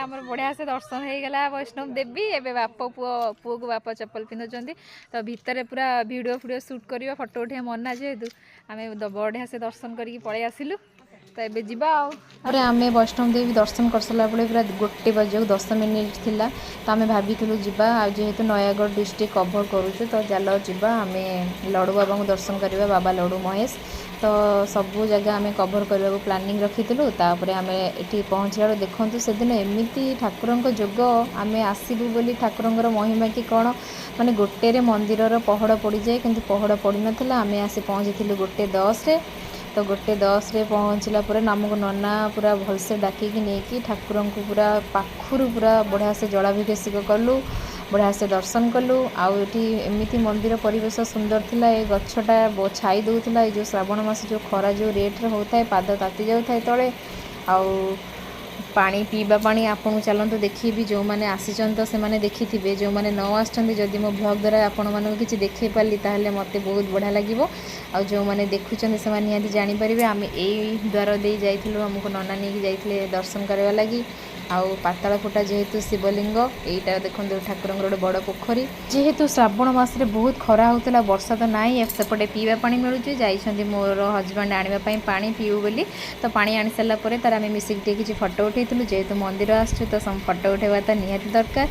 आमर बढ़िया से दर्शन हो गला वैष्णव देवी एवं बाप पुओ को बाप चप्पल पिंधुंट तो भितर पूरा वीडियो फिडियो शूट करवा फोटो उठे मना जेहेतु आम बढ़िया से दर्शन करके पलि आसिलु तो ये जीवा आम वैष्णव देवी दर्शन कर सारा पूरा 1 बजे 10 मिनिट थिला तो आम भाभी जीवा जेहेतु नयागढ़ डिस्ट्रिक्ट कभर करुचु तो चलो जीवा आम लडू बाबा को दर्शन करवा बाबा लडू महेश तो सबू जगह आम कभर करने को प्लानिंग रखीलु तापर आम ये पहुँचला देखु से दिन एमती ठाकुर जोग आम आसबू बोली ठाकुर महिमा कि कौन माने गोटे मंदिर पहड़ पड़ जाए कि पहड़ पड़ नाला आम आसी पहुँची 1:10 तो 1:10 पहुँचला आमको नना पूरा भलसे डाकिकी नहीं ठाकुर को पूरा पाखुर पूरा बढ़िया से जलाभिषेक कलु बढ़िया से दर्शन कलु आउटी एमती मंदिर परिवेश सुंदर थिला ए गछटा छाई दूला ये जो श्रावण मास जो खरा जो रेट्रे होता है पाद ताती जाए तले आउ पानी पीवा पानी आपको चलते देखी भी जो मैंने आसीचन तो से मैंने देखी थे जो मैंने न आसचंदी जदि मो ब्लॉग द्वारा आपण मानक किसी देखे पाली ताहले मते बहुत बढ़िया लगिवो आ जो मैंने देखुचंदी से माने निहाती जानि परिबे आम एई द्वार दे जाइथिलु हमको नना नहीं जाइथिले दर्शन करवा लगी आउ पाताल फुटा जेहेतु शिवलिंग एटा देखो ठाकुर गोटे बड़ पोखरी जेहेतु श्रावण मस बहुत खरा होता वर्षा तो नाई सेपटे पीवा पानी मिलूँ जाइए मोर हजबैंड आने पानी पीऊ बोली तो पानी आनी सारापर तार आम मिसिक किसी फोटो उठेलु जेहेतु मंदिर आसचु तो फोटो उठेवा तो निहाती दरकार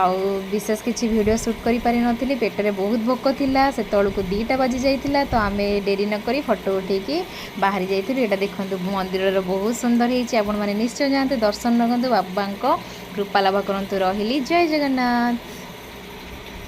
आउ विशेष किसी वीडियो शूट कर पारि नथिली पेटरे बहुत भोक थिला से तळकु 2टा बाजी जाइतिला तो आम डेरी न करी फोटो उठेकी बाहरी जाइथिलु एटा देखंतु मंदिर बहुत सुंदर होईछि आपण माने निश्चय जाते दर्शन करंतु बाबा कृपा लाभ करंतु रहिली जय जगन्नाथ।